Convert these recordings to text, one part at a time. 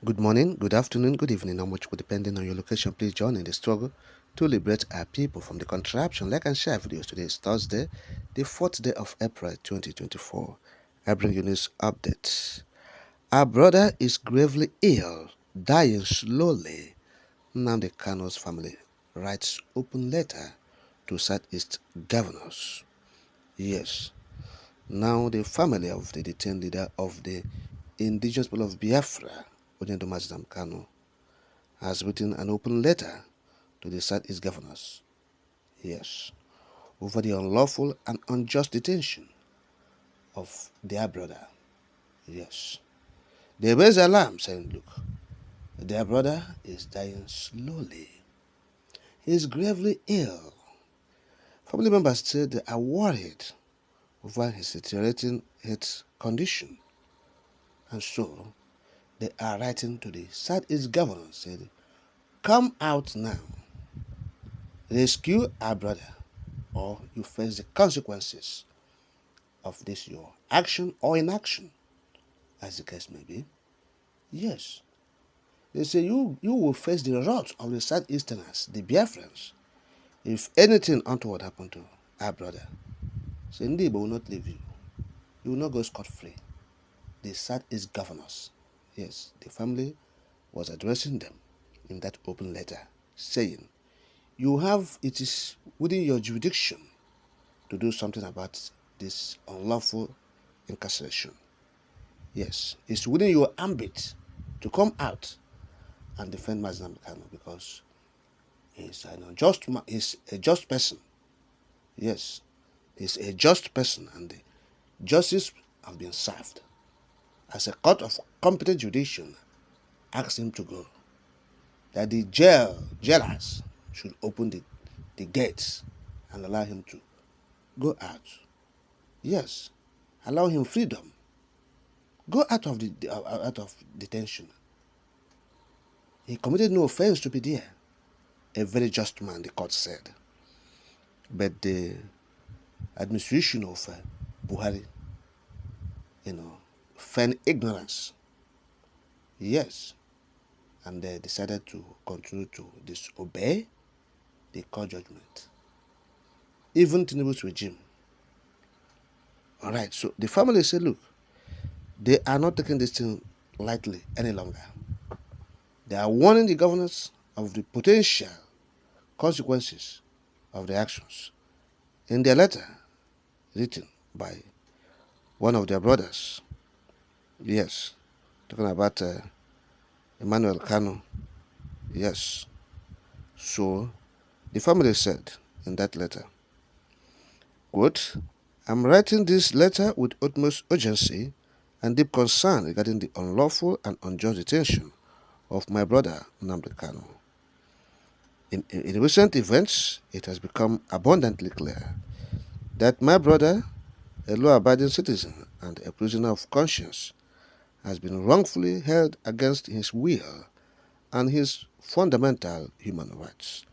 Good morning, good afternoon, good evening, how much depending on your location. Please join in the struggle to liberate our people from the contraption. Like and share videos. Today is Thursday, the 4th day of April 2024. I bring you news updates. Our brother is gravely ill, dying slowly. Nnamdi Kanu's family writes open letter to Southeast governors. Yes, now the family of the detained leader of the indigenous people of Biafra, Mazi Kanu, has written an open letter to the Southeast governors, yes, over the unlawful and unjust detention of their brother, yes. They raised alarm saying, look, their brother is dying slowly. He is gravely ill. Family members said they are worried over his deteriorating health condition. And so they are writing to the Southeast governors saying, come out now, rescue our brother, or you face the consequences of this your action or inaction, as the case may be. Yes, they say you will face the wrath of the Southeasterners, the Biafrans, if anything untoward happen to our brother. Say Ndibo will not leave you. You will not go scot-free. The Southeast governors, yes, the family was addressing them in that open letter, saying, it is within your jurisdiction to do something about this unlawful incarceration. Yes, it's within your ambit to come out and defend Mazi Kanu because he's he's a just person. Yes, he's a just person and the justice have been served. As a court of competent jurisdiction asked him to go, that the jailers should open the gates and allow him to go out. Yes, allow him freedom. Go out of out of detention. He committed no offense to be there. A very just man, the court said. But the administration of Buhari, feigned ignorance. Yes, and they decided to continue to disobey the court judgment. Even Tinubu's regime. All right, so the family said, look, they are not taking this thing lightly any longer. They are warning the governors of the potential consequences of their actions. In their letter, written by one of their brothers, yes, talking about Emmanuel Kanu, yes. So the family said in that letter, quote, I'm writing this letter with utmost urgency and deep concern regarding the unlawful and unjust detention of my brother Nnamdi Kanu. In recent events, it has become abundantly clear that my brother, a law-abiding citizen and a prisoner of conscience, has been wrongfully held against his will, and his fundamental human rights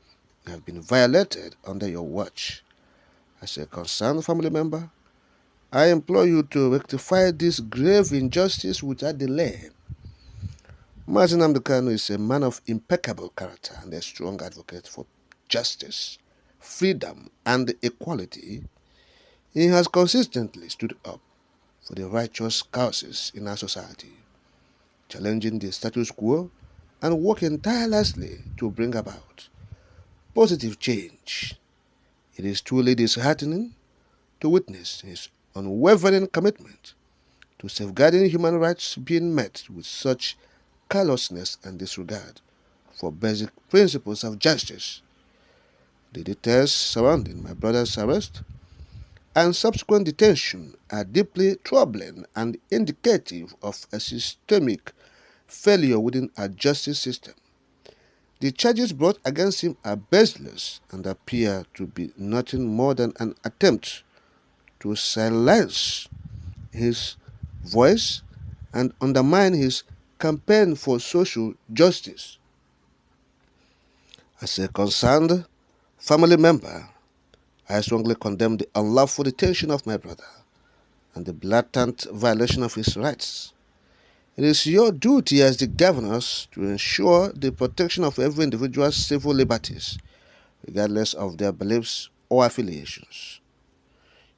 have been violated under your watch. As a concerned family member, I implore you to rectify this grave injustice without delay. Mazi Kanu is a man of impeccable character and a strong advocate for justice, freedom, and equality. He has consistently stood up for the righteous causes in our society, challenging the status quo and working tirelessly to bring about positive change. It is truly disheartening to witness his unwavering commitment to safeguarding human rights being met with such callousness and disregard for basic principles of justice. The details surrounding my brother's arrest and subsequent detention are deeply troubling and indicative of a systemic failure within our justice system. The charges brought against him are baseless and appear to be nothing more than an attempt to silence his voice and undermine his campaign for social justice. As a concerned family member, I strongly condemn the unlawful detention of my brother and the blatant violation of his rights. It is your duty as the governors to ensure the protection of every individual's civil liberties, regardless of their beliefs or affiliations.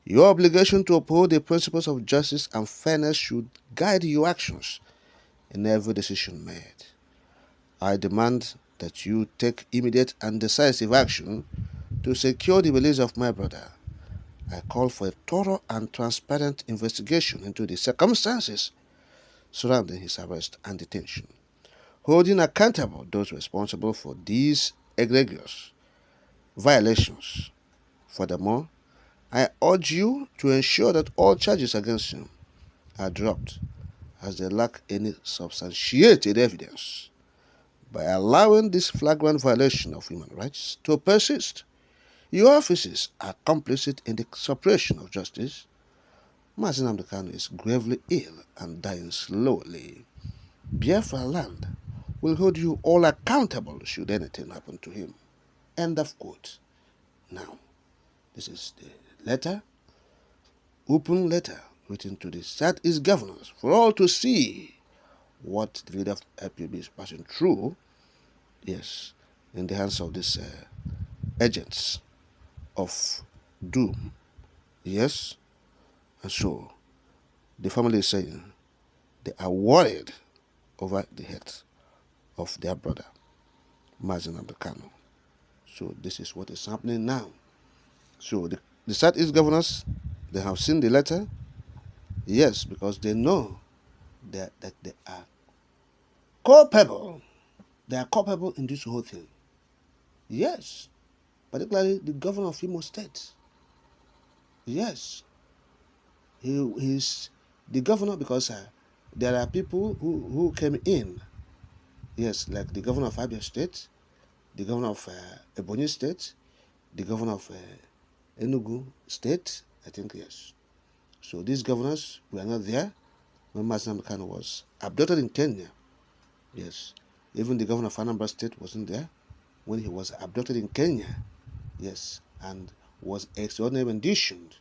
Your obligation to uphold the principles of justice and fairness should guide your actions in every decision made. I demand that you take immediate and decisive action to secure the release of my brother. I call for a thorough and transparent investigation into the circumstances surrounding his arrest and detention, holding accountable those responsible for these egregious violations. Furthermore, I urge you to ensure that all charges against him are dropped as they lack any substantiated evidence. By allowing this flagrant violation of human rights to persist, your offices are complicit in the suppression of justice. Mazi Nnamdi Kanu is gravely ill and dying slowly. Biafra land will hold you all accountable should anything happen to him. End of quote. Now, this is the letter, open letter, written to the Southeast governors for all to see what the leader of IPOB is passing through. Yes, in the hands of these agents of doom. Yes, and so the family is saying they are worried over the health of their brother, Mazi Nnamdi Kanu. So this is what is happening now. So the Southeast governors, they have seen the letter. Yes, because they know that they are culpable. They are culpable in this whole thing. Yes, particularly the governor of Imo State. Yes, he's the governor because there are people who came in. Yes, like the governor of Abia State, the governor of Ebonyi State, the governor of Enugu State, I think, yes. So these governors were not there when Mazi Nnamdi Kanu was abducted in Kenya. Yes, even the governor of Anambra State wasn't there when he was abducted in Kenya. Yes, and was extraordinarily auditioned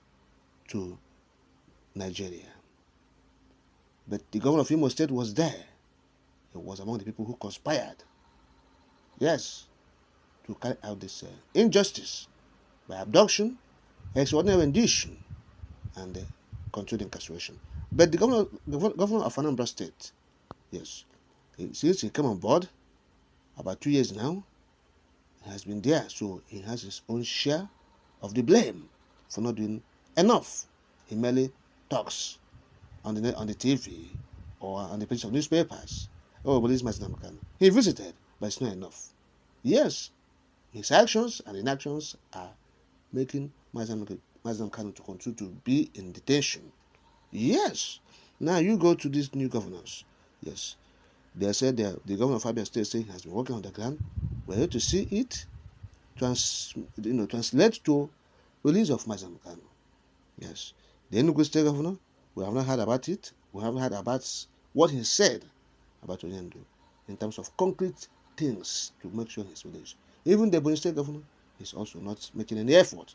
to Nigeria. But the governor of Imo State was there. He was among the people who conspired, yes, to carry out this injustice by abduction, extraordinary rendition, and controlled incarceration. But the governor of Anambra State, yes, since he came on board about 2 years now, he has been there, so he has his own share of the blame for not doing enough. He merely talks on the TV or on the pages of newspapers. Oh, but this is Mazi Nnamdi Kanu. He visited, but it's not enough. Yes, his actions and inactions are making Mazi Nnamdi Kanu to continue to be in detention. Yes. Now you go to these new governors. Yes. They said the governor of Abia State saying he has been working on the ground. We're here to see it translate to release of Mazi Nnamdi Kanu. Yes. The Enugu State governor, we have not heard about it. We haven't heard about what he said about Onyendo in terms of concrete things to make sure he's released. Even the Ebonyi State governor is also not making any effort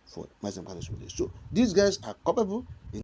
for Mazi Nnamdi Kanu's release. So these guys are culpable in